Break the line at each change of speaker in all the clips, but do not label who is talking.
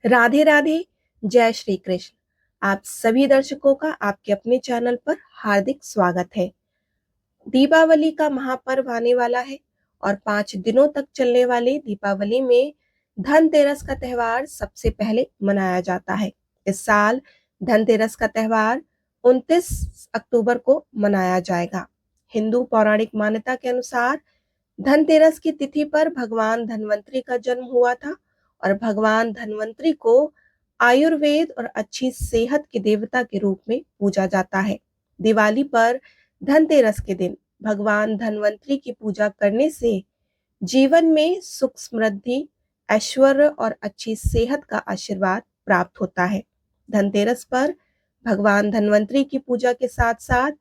राधे राधे। जय श्री कृष्ण। आप सभी दर्शकों का आपके अपने चैनल पर हार्दिक स्वागत है। दीपावली का महापर्व आने वाला है और 5 दिनों तक चलने वाले दीपावली में धनतेरस का त्योहार सबसे पहले मनाया जाता है। इस साल धनतेरस का त्योहार 29 अक्टूबर को मनाया जाएगा। हिंदू पौराणिक मान्यता के अनुसार धनतेरस की तिथि पर भगवान धन्वंतरी का जन्म हुआ था और भगवान धन्वंतरी को आयुर्वेद और अच्छी सेहत के देवता के रूप में पूजा जाता है। दिवाली पर धनतेरस के दिन भगवान धन्वंतरी की पूजा करने से जीवन में सुख समृद्धि, ऐश्वर्य और अच्छी सेहत का आशीर्वाद प्राप्त होता है। धनतेरस पर भगवान धन्वंतरी की पूजा के साथ साथ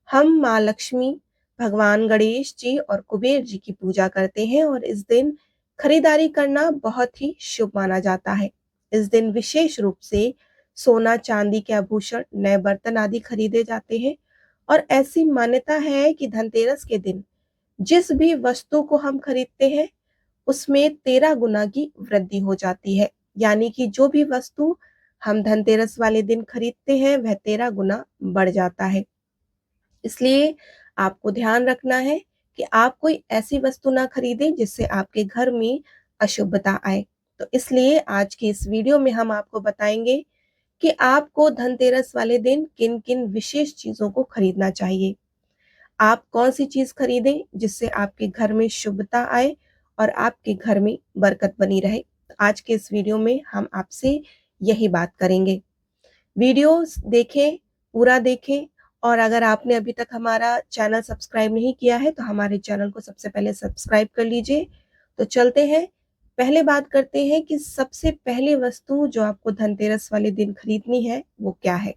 हम माँ लक्ष्मी, भगवान गणेश जी और कुबेर जी की पूजा करते हैं और इस दिन खरीदारी करना बहुत ही शुभ माना जाता है। इस दिन विशेष रूप से सोना चांदी के आभूषण, नए बर्तन आदि खरीदे जाते हैं और ऐसी मान्यता है कि धनतेरस के दिन जिस भी वस्तु को हम खरीदते हैं उसमें 13 गुना की वृद्धि हो जाती है। यानी कि जो भी वस्तु हम धनतेरस वाले दिन खरीदते हैं वह 13 गुना बढ़ जाता है। इसलिए आपको ध्यान रखना है कि आप कोई ऐसी वस्तु ना खरीदें जिससे आपके घर में अशुभता आए। तो इसलिए आज की इस वीडियो में हम आपको बताएंगे कि आपको धनतेरस वाले दिन किन किन विशेष चीजों को खरीदना चाहिए। आप कौन सी चीज खरीदें जिससे आपके घर में शुभता आए और आपके घर में बरकत बनी रहे। तो आज के इस वीडियो में हम आपसे यही बात करेंगे। वीडियो देखें, पूरा देखें और अगर आपने अभी तक हमारा चैनल सब्सक्राइब नहीं किया है तो हमारे चैनल को सबसे पहले सब्सक्राइब कर लीजिए। तो चलते हैं, पहले बात करते हैं कि सबसे पहली वस्तु जो आपको धनतेरस वाले दिन खरीदनी है वो क्या है।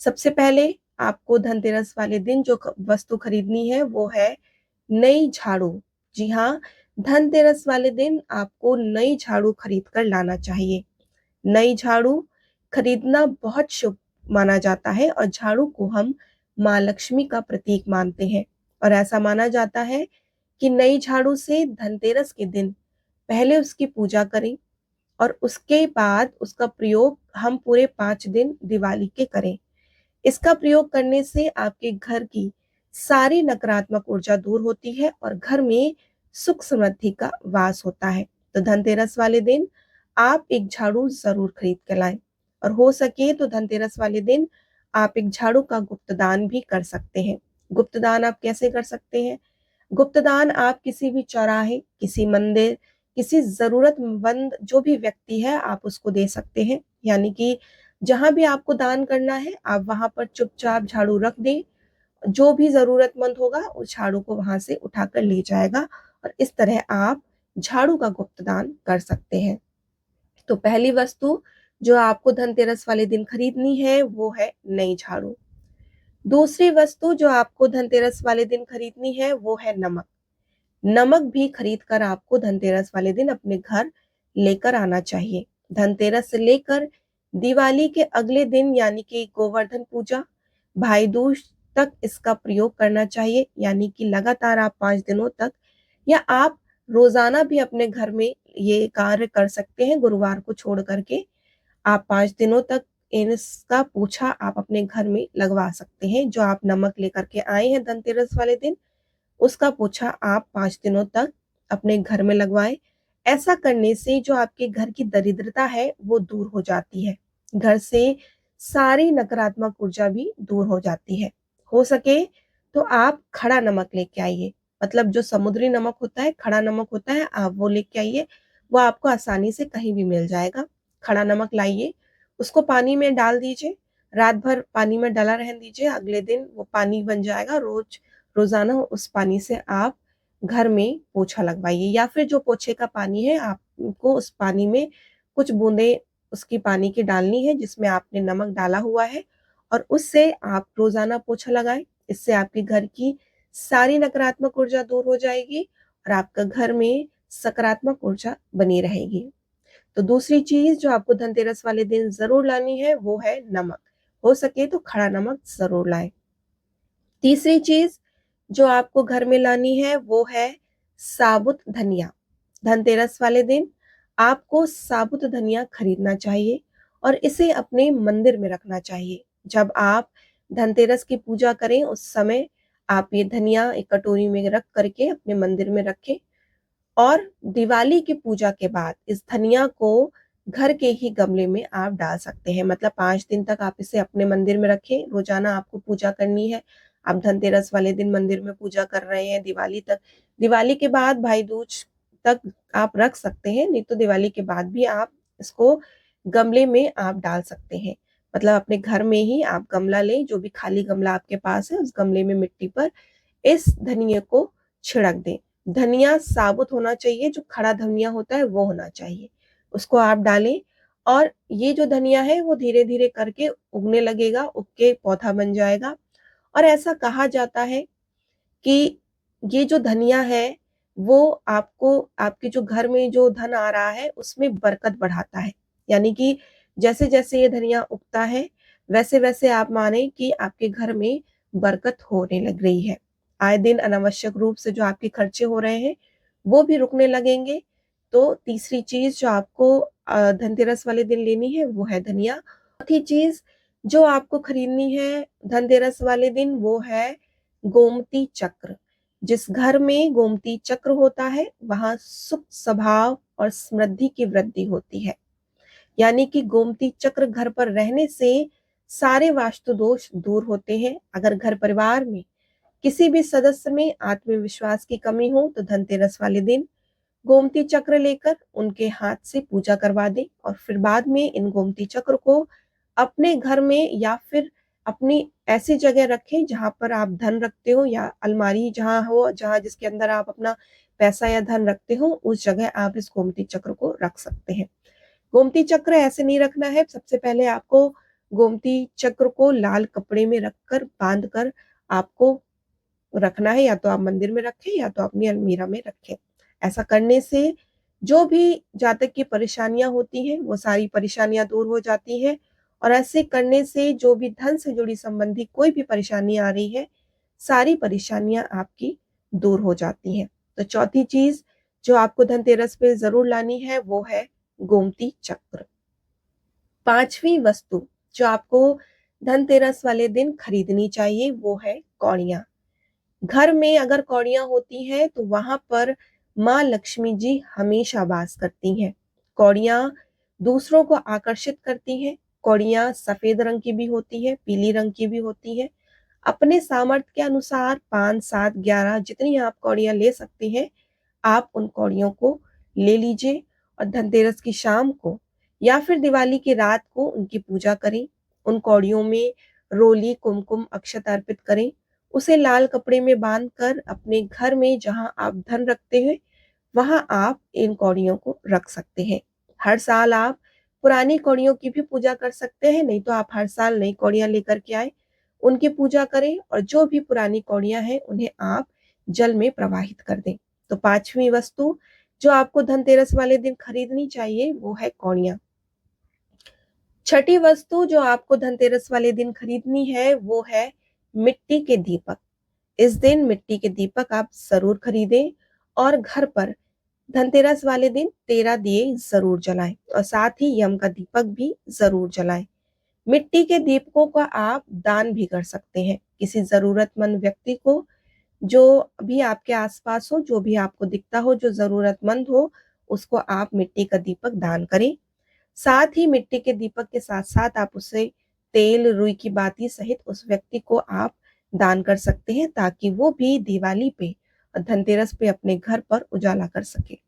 सबसे पहले आपको धनतेरस वाले दिन जो वस्तु खरीदनी है वो है नई झाड़ू। जी हाँ, धनतेरस वाले दिन आपको नई झाड़ू खरीद कर लाना चाहिए। नई झाड़ू खरीदना बहुत शुभ माना जाता है और झाड़ू को हम माँ लक्ष्मी का प्रतीक मानते हैं और ऐसा माना जाता है कि नई झाड़ू से धनतेरस के दिन पहले उसकी पूजा करें और उसके बाद उसका प्रयोग हम पूरे 5 दिन दिवाली के करें। इसका प्रयोग करने से आपके घर की सारी नकारात्मक ऊर्जा दूर होती है और घर में सुख समृद्धि का वास होता है। तो धनतेरस वाले दिन आप एक झाड़ू जरूर खरीद कर लाएं और हो सके तो धनतेरस वाले दिन आप एक झाड़ू का गुप्तदान भी कर सकते हैं। गुप्तदान आप कैसे कर सकते हैं? गुप्तदान आप किसी भी चौराहे, किसी मंदिर, किसी जरूरतमंद जो भी व्यक्ति है आप उसको दे सकते हैं। यानी कि जहां भी आपको दान करना है आप वहां पर चुपचाप झाड़ू रख दें। जो भी जरूरतमंद होगा उस झाड़ू को वहां से उठाकर ले जाएगा और इस तरह आप झाड़ू का गुप्तदान कर सकते हैं। तो पहली वस्तु जो आपको धनतेरस वाले दिन खरीदनी है वो है नई झाड़ू। दूसरी वस्तु जो आपको धनतेरस वाले दिन खरीदनी है वो है नमक। नमक भी खरीद कर आपको धनतेरस वाले दिन अपने घर लेकर आना चाहिए। धनतेरस से लेकर दिवाली के अगले दिन यानी कि गोवर्धन पूजा, भाई दूज तक इसका प्रयोग करना चाहिए। यानी कि लगातार आप 5 दिनों तक या आप रोजाना भी अपने घर में ये कार्य कर सकते हैं। गुरुवार को छोड़ करके आप 5 दिनों तक इसका पोछा आप अपने घर में लगवा सकते हैं। जो आप नमक लेकर के आए हैं धनतेरस वाले दिन उसका पोछा आप 5 दिनों तक अपने घर में लगवाएं। ऐसा करने से जो आपके घर की दरिद्रता है वो दूर हो जाती है। घर से सारी नकारात्मक ऊर्जा भी दूर हो जाती है। हो सके तो आप खड़ा नमक लेके आइए। मतलब जो समुद्री नमक होता है, खड़ा नमक होता है, आप वो लेके आइए। वो आपको आसानी से कहीं भी मिल जाएगा। खड़ा नमक लाइए, उसको पानी में डाल दीजिए, रात भर पानी में डला रहने दीजिए। अगले दिन वो पानी बन जाएगा। रोजाना उस पानी से आप घर में पोछा लगवाइए या फिर जो पोछे का पानी है आपको उस पानी में कुछ बूंदे उसकी पानी की डालनी है जिसमें आपने नमक डाला हुआ है और उससे आप रोजाना पोछा लगाएं। इससे आपके घर की सारी नकारात्मक ऊर्जा दूर हो जाएगी और आपका घर में सकारात्मक ऊर्जा बनी रहेगी। तो दूसरी चीज जो आपको धनतेरस वाले दिन जरूर लानी है वो है नमक। हो सके तो खड़ा नमक जरूर लाएं। तीसरी चीज जो आपको घर में लानी है वो है साबुत धनिया। धनतेरस वाले दिन आपको साबुत धनिया खरीदना चाहिए और इसे अपने मंदिर में रखना चाहिए। जब आप धनतेरस की पूजा करें उस समय आप ये धनिया एक कटोरी में रख करके अपने मंदिर में रखें और दिवाली की पूजा के बाद इस धनिया को घर के ही गमले में आप डाल सकते हैं। मतलब 5 दिन तक आप इसे अपने मंदिर में रखें। रोजाना आपको पूजा करनी है। आप धनतेरस वाले दिन मंदिर में पूजा कर रहे हैं, दिवाली तक, दिवाली के बाद भाई दूज तक आप रख सकते हैं, नहीं तो दिवाली के बाद भी आप इसको गमले में आप डाल सकते हैं। मतलब अपने घर में ही आप गमला लें, जो भी खाली गमला आपके पास है उस गमले में मिट्टी पर इस धनिये को छिड़क दें। धनिया साबुत होना चाहिए, जो खड़ा धनिया होता है वो होना चाहिए, उसको आप डालें और ये जो धनिया है वो धीरे धीरे करके उगने लगेगा, उग के पौधा बन जाएगा। और ऐसा कहा जाता है कि ये जो धनिया है वो आपको आपके जो घर में जो धन आ रहा है उसमें बरकत बढ़ाता है। यानी कि जैसे जैसे ये धनिया उगता है वैसे वैसे आप माने कि आपके घर में बरकत होने लग रही है। आए दिन अनावश्यक रूप से जो आपके खर्चे हो रहे हैं वो भी रुकने लगेंगे। तो तीसरी चीज जो आपको धनतेरस वाले दिन लेनी है वो है धनिया। चौथी चीज जो आपको खरीदनी है धनतेरस वाले दिन वो है गोमती चक्र। जिस घर में गोमती चक्र होता है वहां सुख स्वभाव और समृद्धि की वृद्धि होती है। यानी कि गोमती चक्र घर पर रहने से सारे वास्तु दोष दूर होते हैं। अगर घर परिवार में किसी भी सदस्य में आत्मविश्वास की कमी हो तो धनतेरस वाले दिन गोमती चक्र लेकर उनके हाथ से पूजा करवा दें और फिर बाद में इन गोमती चक्र को अपने घर में या फिर अपनी ऐसी जगह रखें जहां पर आप धन रखते हो, या अलमारी जहां हो, जहां जिसके अंदर आप अपना पैसा या धन रखते हो उस जगह आप इस गोमती चक्र को रख सकते हैं। गोमती चक्र ऐसे नहीं रखना है। सबसे पहले आपको गोमती चक्र को लाल कपड़े में रखकर बांध कर आपको रखना है, या तो आप मंदिर में रखें या तो अपनी अलमीरा में रखें। ऐसा करने से जो भी जातक की परेशानियां होती हैं वो सारी परेशानियां दूर हो जाती हैं और ऐसे करने से जो भी धन से जुड़ी संबंधी कोई भी परेशानी आ रही है सारी परेशानियां आपकी दूर हो जाती हैं। तो चौथी चीज जो आपको धनतेरस पे जरूर लानी है वो है गोमती चक्र। पांचवी वस्तु जो आपको धनतेरस वाले दिन खरीदनी चाहिए वो है कौड़ियां। घर में अगर कौड़ियां होती हैं तो वहां पर माँ लक्ष्मी जी हमेशा वास करती हैं। कौड़ियां दूसरों को आकर्षित करती हैं। कौड़ियां सफेद रंग की भी होती है, पीली रंग की भी होती है। अपने सामर्थ्य के अनुसार 5, 7, 11 जितनी आप कौड़ियां ले सकते हैं आप उन कौड़ियों को ले लीजिए और धनतेरस की शाम को या फिर दिवाली की रात को उनकी पूजा करें। उन कौड़ियों में रोली, कुमकुम, अक्षत अर्पित करें। उसे लाल कपड़े में बांधकर अपने घर में जहां आप धन रखते हैं वहां आप इन कौड़ियों को रख सकते हैं। हर साल आप पुरानी कौड़ियों की भी पूजा कर सकते हैं, नहीं तो आप हर साल नई कौड़ियां लेकर के आए, उनकी पूजा करें और जो भी पुरानी कौड़ियां हैं उन्हें आप जल में प्रवाहित कर दें। तो पांचवी वस्तु जो आपको धनतेरस वाले दिन खरीदनी चाहिए वो है कौड़ियां। छठी वस्तु जो आपको धनतेरस वाले दिन खरीदनी है वो है मिट्टी के दीपक। इस दिन मिट्टी के दीपक आप जरूर खरीदें और घर पर धनतेरस वाले दिन 13 दिए जरूर जलाएं और साथ ही यम का दीपक भी जरूर जलाएं। मिट्टी के दीपकों का आप दान भी कर सकते हैं किसी जरूरतमंद व्यक्ति को, जो भी आपके आसपास हो, जो भी आपको दिखता हो जो जरूरतमंद हो उसको आप मिट्टी का दीपक दान करें। साथ ही मिट्टी के दीपक के साथ साथ आप उसे तेल, रुई की बाती सहित उस व्यक्ति को आप दान कर सकते हैं ताकि वो भी दिवाली पे और धनतेरस पे अपने घर पर उजाला कर सके।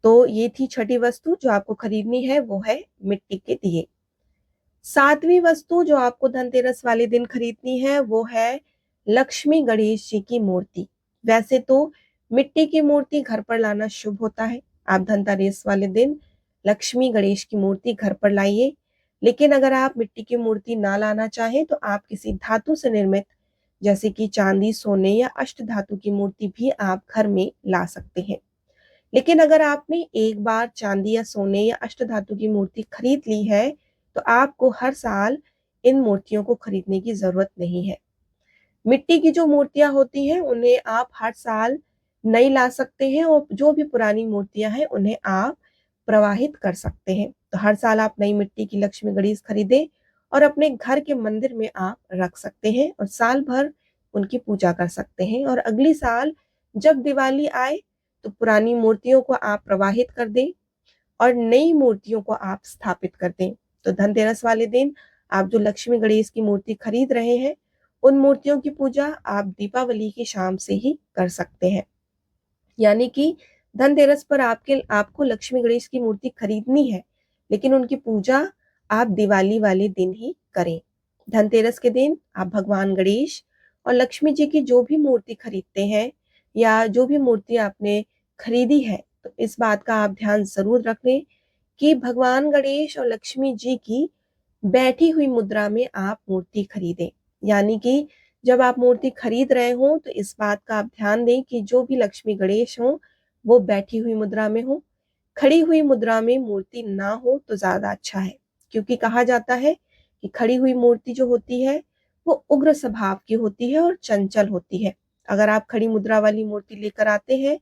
तो ये थी छठी वस्तु जो आपको खरीदनी है वो है मिट्टी के दिए। सातवीं वस्तु जो आपको धनतेरस वाले दिन खरीदनी है वो है लक्ष्मी गणेश जी की मूर्ति। वैसे तो मिट्टी की मूर्ति घर पर लाना शुभ होता है। आप धनतेरस वाले दिन लक्ष्मी गणेश की मूर्ति घर पर लाइए, लेकिन अगर आप मिट्टी की मूर्ति ना लाना चाहें तो आप किसी धातु से निर्मित जैसे कि चांदी, सोने या अष्ट धातु की मूर्ति भी आप घर में ला सकते हैं। लेकिन अगर आपने एक बार चांदी या सोने या अष्ट धातु की मूर्ति खरीद ली है तो आपको हर साल इन मूर्तियों को खरीदने की जरूरत नहीं है। मिट्टी की जो मूर्तियां होती हैं उन्हें आप हर साल नई ला सकते हैं और जो भी पुरानी मूर्तियां हैं उन्हें आप प्रवाहित कर सकते हैं। तो हर साल आप नई मिट्टी की लक्ष्मी गणेश खरीदें और अपने घर के मंदिर में आप रख सकते हैं और साल भर उनकी पूजा कर सकते हैं। और अगली साल जब दिवाली आए तो पुरानी मूर्तियों को आप प्रवाहित कर दें और नई मूर्तियों को आप स्थापित कर दें। तो धनतेरस वाले दिन आप जो लक्ष्मी गणेश की मूर्ति खरीद रहे हैं, उन मूर्तियों की पूजा आप दीपावली की शाम से ही कर सकते हैं। यानी कि धनतेरस पर आपको लक्ष्मी गणेश की मूर्ति खरीदनी है, लेकिन उनकी पूजा आप दिवाली वाले दिन ही करें। धनतेरस के दिन आप भगवान गणेश और लक्ष्मी जी की जो भी मूर्ति खरीदते हैं या जो भी मूर्ति आपने खरीदी है, तो इस बात का आप ध्यान जरूर रखें कि भगवान गणेश और लक्ष्मी जी की बैठी हुई मुद्रा में आप मूर्ति खरीदें। यानी कि जब आप मूर्ति खरीद रहे हो तो इस बात का आप ध्यान दें कि जो भी लक्ष्मी गणेश हो वो बैठी हुई मुद्रा में हो। खड़ी हुई मुद्रा में मूर्ति ना हो तो ज्यादा अच्छा है, क्योंकि कहा जाता है कि खड़ी हुई मूर्ति जो होती है वो उग्र स्वभाव की होती है और चंचल होती है। अगर आप खड़ी मुद्रा वाली मूर्ति लेकर आते हैं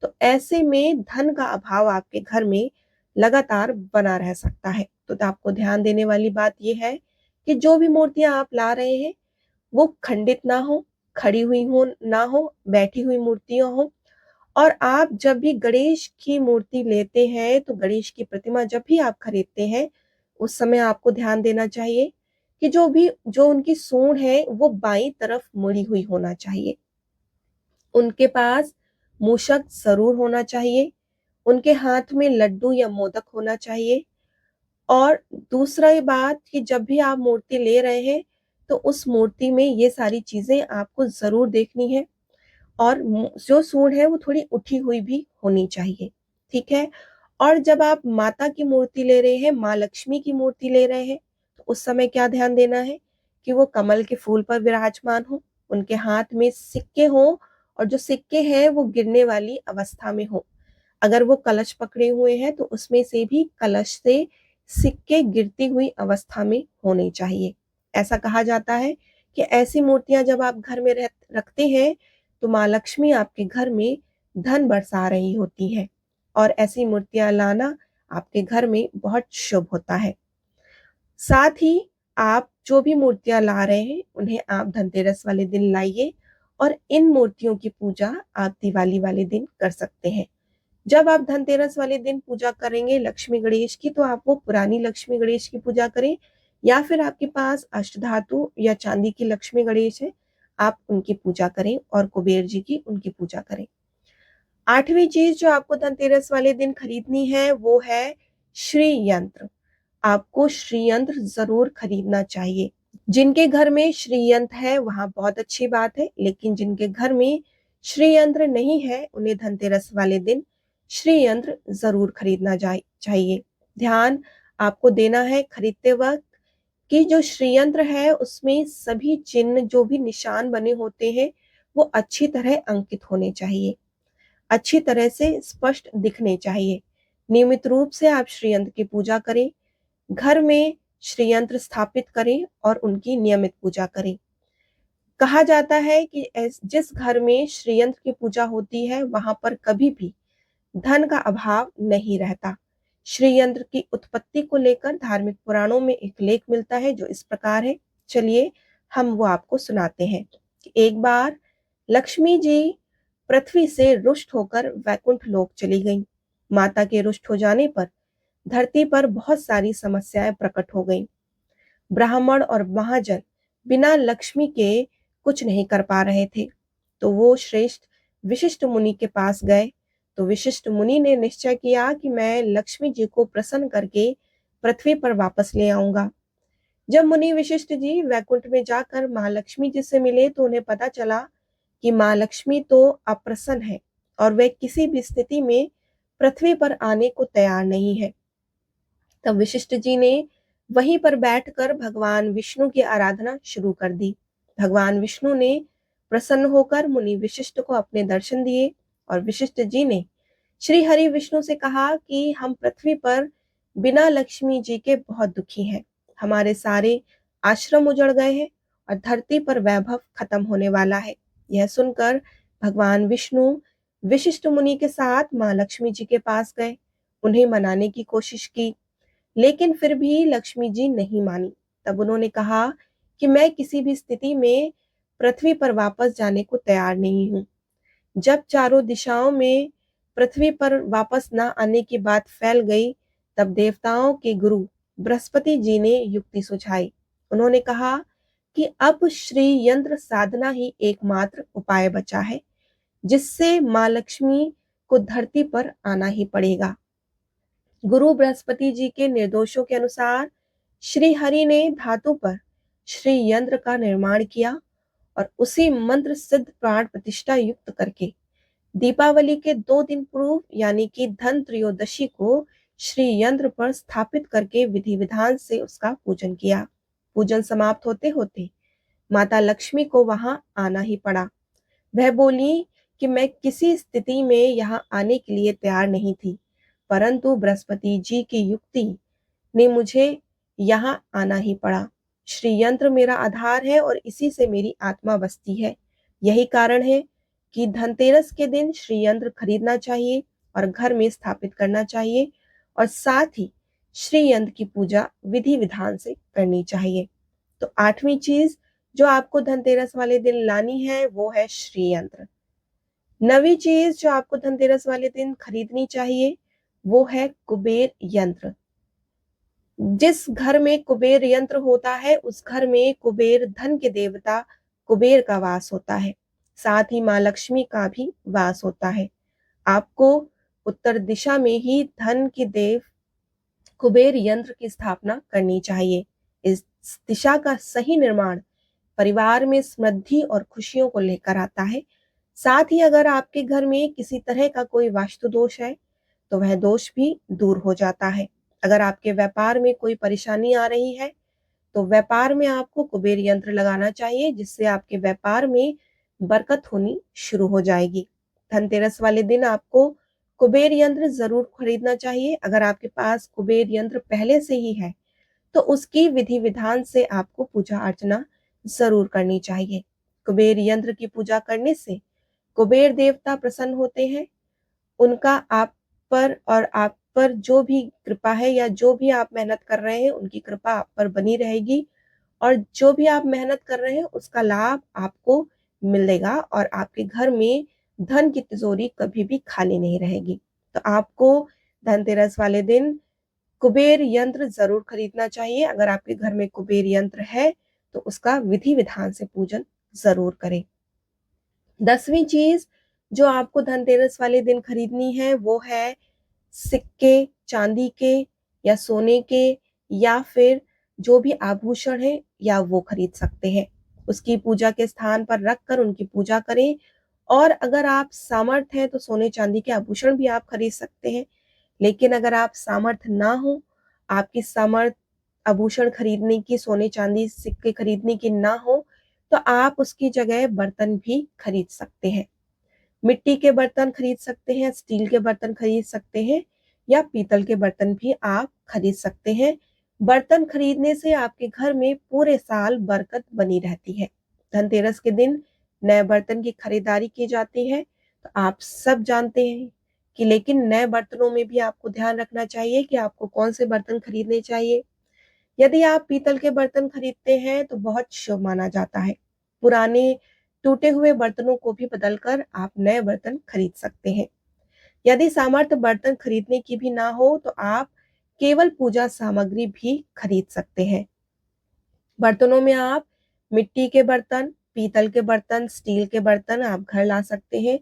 तो ऐसे में धन का अभाव आपके घर में लगातार बना रह सकता है। तो आपको ध्यान देने वाली बात यह है कि जो भी मूर्तियां आप ला रहे हैं वो खंडित ना हो, खड़ी हुई हो ना हो, बैठी हुई मूर्तियां हो। और आप जब भी गणेश की मूर्ति लेते हैं तो गणेश की प्रतिमा जब भी आप खरीदते हैं उस समय आपको ध्यान देना चाहिए कि जो उनकी सूंड है वो बाईं तरफ मुड़ी हुई होना चाहिए। उनके पास मूषक जरूर होना चाहिए। उनके हाथ में लड्डू या मोदक होना चाहिए। और दूसरा ये बात कि जब भी आप मूर्ति ले रहे हैं तो उस मूर्ति में ये सारी चीजें आपको जरूर देखनी है। और जो सूंड है वो थोड़ी उठी हुई भी होनी चाहिए। ठीक है। और जब आप माता की मूर्ति ले रहे हैं, माँ लक्ष्मी की मूर्ति ले रहे हैं, तो उस समय क्या ध्यान देना है कि वो कमल के फूल पर विराजमान हो, उनके हाथ में सिक्के हो और जो सिक्के हैं वो गिरने वाली अवस्था में हो। अगर वो कलश पकड़े हुए हैं तो उसमें से भी कलश से सिक्के गिरती हुई अवस्था में होने चाहिए। ऐसा कहा जाता है कि ऐसी मूर्तियां जब आप घर में रखते हैं तो माँ लक्ष्मी आपके घर में धन बरसा रही होती है और ऐसी मूर्तियां लाना आपके घर में बहुत शुभ होता है। साथ ही आप जो भी मूर्तियां ला रहे हैं उन्हें आप धनतेरस वाले दिन लाइए और इन मूर्तियों की पूजा आप दिवाली वाले दिन कर सकते हैं। जब आप धनतेरस वाले दिन पूजा करेंगे लक्ष्मी गणेश की तो आप वो पुरानी लक्ष्मी गणेश की पूजा करें या फिर आपके पास अष्टधातु या चांदी की लक्ष्मी गणेश है, आप उनकी पूजा करें और कुबेर जी की उनकी पूजा करें। आठवीं चीज जो आपको धनतेरस वाले दिन खरीदनी है वो है श्री यंत्र। आपको श्री यंत्र जरूर खरीदना चाहिए। जिनके घर में श्री यंत्र है वहां बहुत अच्छी बात है, लेकिन जिनके घर में श्री यंत्र नहीं है उन्हें धनतेरस वाले दिन श्री यंत्र जरूर खरीदना चाहिए। ध्यान आपको देना है खरीदते वक्त कि जो श्री यंत्र है उसमें सभी चिन्ह जो भी निशान बने होते हैं वो अच्छी तरह अंकित होने चाहिए, अच्छी तरह से स्पष्ट दिखने चाहिए। नियमित रूप से आप श्री यंत्र की पूजा करें, घर में श्री यंत्र स्थापित करें और उनकी नियमित पूजा करें। कहा जाता है कि जिस घर में श्री यंत्र की पूजा होती है वहां पर कभी भी धन का अभाव नहीं रहता। श्री यंत्र की उत्पत्ति को लेकर धार्मिक पुराणों में एक लेख मिलता है जो इस प्रकार है। चलिए हम वो आपको सुनाते हैं कि एक बार लक्ष्मी जी पृथ्वी से रुष्ट होकर वैकुंठ लोक चली गईं। माता के रुष्ट हो जाने पर धरती पर बहुत सारी समस्याएं प्रकट हो गईं। ब्राह्मण और महाजन बिना लक्ष्मी के कुछ नहीं कर पा रहे थे। तो वो श्रेष्ठ विशिष्ट मुनि के पास गए। तो विशिष्ट मुनि ने निश्चय किया कि मैं लक्ष्मी जी को प्रसन्न करके पृथ्वी पर वापस ले आऊंगा। जब मुनि विशिष्ट जी वैकुंठ में जाकर माँ लक्ष्मी जी से मिले तो उन्हें पता चला कि माँ लक्ष्मी तो अप्रसन्न है और वे किसी भी स्थिति में पृथ्वी पर आने को तैयार नहीं है। तब विशिष्ट जी ने वहीं पर बैठकर भगवान विष्णु की आराधना शुरू कर दी। भगवान विष्णु ने प्रसन्न होकर मुनि विशिष्ट को अपने दर्शन दिए और विशिष्ट जी ने श्री हरि विष्णु से कहा कि हम पृथ्वी पर बिना लक्ष्मी जी के बहुत दुखी हैं। हमारे सारे आश्रम उजड़ गए हैं और धरती पर वैभव खत्म होने वाला है। यह सुनकर भगवान विष्णु विशिष्ट मुनि के साथ माँ लक्ष्मी जी के पास गए उन्हें मनाने की कोशिश की, लेकिन फिर भी लक्ष्मी जी नहीं मानी। तब उन्होंने कहा कि मैं किसी भी स्थिति में पृथ्वी पर वापस जाने को तैयार नहीं हूँ। जब चारों दिशाओं में पृथ्वी पर वापस न आने की बात फैल गई, तब देवताओं के गुरु बृहस्पति जी ने युक्ति सुझाई। उन्होंने कहा कि अब श्री यंत्र साधना ही एकमात्र उपाय बचा है, जिससे माँ लक्ष्मी को धरती पर आना ही पड़ेगा। गुरु बृहस्पति जी के निर्देशों के अनुसार श्री हरि ने धातु पर श्री यंत्र का निर्माण किया और उसी मंत्र सिद्ध प्राण प्रतिष्ठा युक्त करके दीपावली के 2 दिन पूर्व यानी कि धन त्रयोदशी को श्री यंत्र पर स्थापित करके विधि विधान से उसका पूजन किया। पूजन समाप्त होते होते माता लक्ष्मी को वहां आना ही पड़ा। वह बोली कि मैं किसी स्थिति में यहाँ आने के लिए तैयार नहीं थी, परंतु बृहस्पति जी की युक्ति ने मुझे यहाँ आना ही पड़ा। श्री यंत्र मेरा आधार है और इसी से मेरी आत्मा बसती है। यही कारण है कि धनतेरस के दिन श्री यंत्र खरीदना चाहिए और घर में स्थापित करना चाहिए और साथ ही श्री यंत्र की पूजा विधि विधान से करनी चाहिए। तो 8वीं चीज जो आपको धनतेरस वाले दिन लानी है वो है श्री यंत्र। 9वीं चीज जो आपको धनतेरस वाले दिन खरीदनी चाहिए वो है कुबेर यंत्र। जिस घर में कुबेर यंत्र होता है उस घर में कुबेर धन के देवता कुबेर का वास होता है, साथ ही माँ लक्ष्मी का भी वास होता है। आपको उत्तर दिशा में ही धन के देव कुबेर यंत्र की स्थापना करनी चाहिए। इस दिशा का सही निर्माण परिवार में समृद्धि और खुशियों को लेकर आता है। साथ ही अगर आपके घर में किसी तरह का कोई वास्तु दोष है तो वह दोष भी दूर हो जाता है। अगर आपके व्यापार में कोई परेशानी आ रही है तो व्यापार में आपको कुबेर यंत्र लगाना चाहिए, जिससे आपके व्यापार में बरकत होनी शुरू हो जाएगी। धनतेरस वाले दिन आपको कुबेर यंत्र जरूर खरीदना चाहिए। अगर आपके पास कुबेर यंत्र पहले से ही है तो उसकी विधि विधान से आपको पूजा अर्चना जरूर करनी चाहिए। कुबेर यंत्र की पूजा करने से कुबेर देवता प्रसन्न होते हैं। उनका आप पर और आप पर जो भी कृपा है या जो भी आप मेहनत कर रहे हैं उनकी कृपा आप पर बनी रहेगी और जो भी आप मेहनत कर रहे हैं उसका लाभ आपको मिलेगा और आपके घर में धन की तिजोरी कभी भी खाली नहीं रहेगी। तो आपको धनतेरस वाले दिन कुबेर यंत्र जरूर खरीदना चाहिए। अगर आपके घर में कुबेर यंत्र है तो उसका विधि विधान से पूजन जरूर करें। 10वीं चीज जो आपको धनतेरस वाले दिन खरीदनी है वो है सिक्के, चांदी के या सोने के या फिर जो भी आभूषण है या वो खरीद सकते हैं। उसकी पूजा के स्थान पर रखकर उनकी पूजा करें और अगर आप सामर्थ हैं तो सोने चांदी के आभूषण भी आप खरीद सकते हैं। लेकिन अगर आप सामर्थ ना हो, आपकी सामर्थ आभूषण खरीदने की, सोने चांदी सिक्के खरीदने की ना हो, तो आप उसकी जगह बर्तन भी खरीद सकते हैं। मिट्टी के बर्तन खरीद सकते हैं, स्टील के बर्तन खरीद सकते हैं या पीतल के बर्तन भी आप खरीद सकते हैं। बर्तन खरीदने से आपके घर में पूरे साल बरकत बनी रहती है। धनतेरस के दिन नए बर्तन की खरीदारी की जाती है तो आप सब जानते हैं कि लेकिन नए बर्तनों में भी आपको ध्यान रखना चाहिए कि आपको कौन से बर्तन खरीदने चाहिए। यदि आप पीतल के बर्तन खरीदते हैं तो बहुत शुभ माना जाता है। पुराने टूटे हुए बर्तनों को भी बदलकर आप नए बर्तन खरीद सकते हैं। यदि सामर्थ्य बर्तन खरीदने की भी ना हो तो आप केवल पूजा सामग्री भी खरीद सकते हैं। बर्तनों में आप मिट्टी के बर्तन, पीतल के बर्तन, स्टील के बर्तन आप घर ला सकते हैं।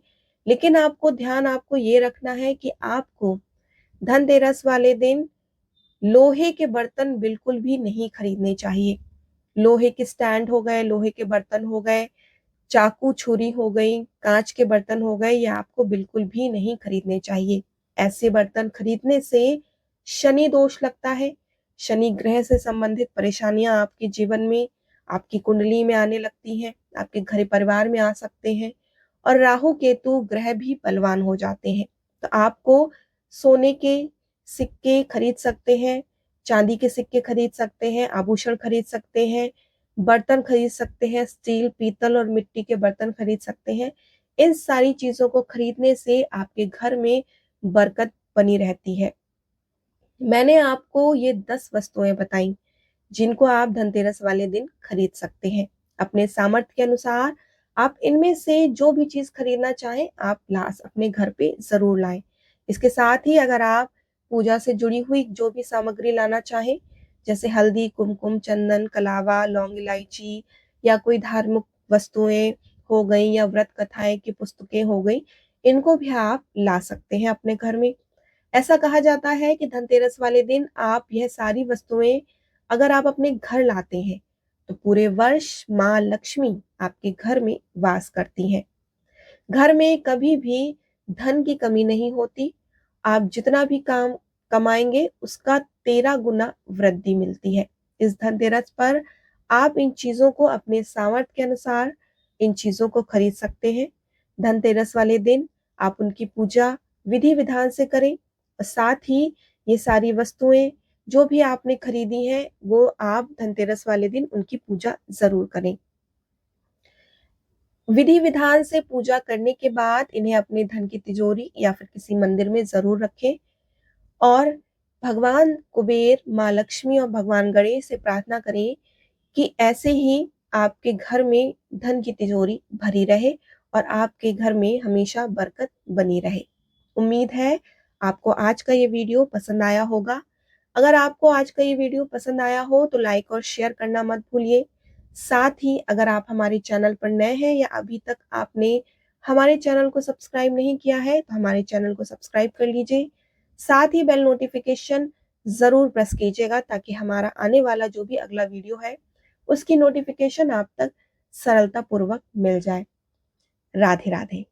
लेकिन आपको ये रखना है कि आपको धनतेरस वाले दिन लोहे के बर्तन बिल्कुल भी नहीं खरीदने चाहिए। लोहे के स्टैंड हो गए, लोहे के बर्तन हो गए, चाकू छुरी हो गई, कांच के बर्तन हो गए, ये आपको बिल्कुल भी नहीं खरीदने चाहिए। ऐसे बर्तन खरीदने से शनि दोष लगता है। शनि ग्रह से संबंधित परेशानियां आपके जीवन में, आपकी कुंडली में आने लगती हैं, आपके घर परिवार में आ सकते हैं और राहु केतु ग्रह भी बलवान हो जाते हैं। तो आपको सोने के सिक्के खरीद सकते हैं, चांदी के सिक्के खरीद सकते हैं, आभूषण खरीद सकते हैं, बर्तन खरीद सकते हैं, स्टील, पीतल और मिट्टी के बर्तन खरीद सकते हैं। इन सारी चीजों को खरीदने से आपके घर में बरकत बनी रहती है। मैंने आपको ये 10 वस्तुएं बताई जिनको आप धनतेरस वाले दिन खरीद सकते हैं। अपने सामर्थ्य के अनुसार आप इनमें से जो भी चीज़ खरीदना चाहें, आप अपने घर पे ज़रूर लाएँ। इसके साथ ही अगर आप पूजा से जुड़ी हुई जो भी सामग्री लाना चाहें, जैसे हल्दी, कुमकुम, चंदन, कलावा, लौंग, इलायची या कोई धार्मिक वस्तुएँ हो गईं या व्रत कथाएँ की पुस्तकें हो गईं, इनको भी आप ला सकते हैं अपने घर में। ऐसा कहा जाता है कि धनतेरस वाले दिन आप यह सारी वस्तुएं अगर आप अपने घर लाते हैं तो पूरे वर्ष माँ लक्ष्मी आपके घर में वास करती हैं। घर में कभी भी धन की कमी नहीं होती। आप जितना भी काम कमाएंगे उसका 13 गुना वृद्धि मिलती है। इस धनतेरस पर आप इन चीजों को अपने सामर्थ्य के अनुसार इन चीजों को खरीद सकते हैं। धनतेरस वाले दिन आप उनकी पूजा विधि विधान से करें और साथ ही ये सारी वस्तुएं जो भी आपने खरीदी हैं वो आप धनतेरस वाले दिन उनकी पूजा जरूर करें। विधि विधान से पूजा करने के बाद इन्हें अपने धन की तिजोरी या फिर किसी मंदिर में जरूर रखें और भगवान कुबेर, माँ लक्ष्मी और भगवान गणेश से प्रार्थना करें कि ऐसे ही आपके घर में धन की तिजोरी भरी रहे और आपके घर में हमेशा बरकत बनी रहे। उम्मीद है आपको आज का ये वीडियो पसंद आया होगा। अगर आपको आज का ये वीडियो पसंद आया हो तो लाइक और शेयर करना मत भूलिए। साथ ही अगर आप हमारे चैनल पर नए हैं या अभी तक आपने हमारे चैनल को सब्सक्राइब नहीं किया है तो हमारे चैनल को सब्सक्राइब कर लीजिए। साथ ही बेल नोटिफिकेशन ज़रूर प्रेस कीजिएगा ताकि हमारा आने वाला जो भी अगला वीडियो है उसकी नोटिफिकेशन आप तक सरलतापूर्वक मिल जाए। राधे राधे।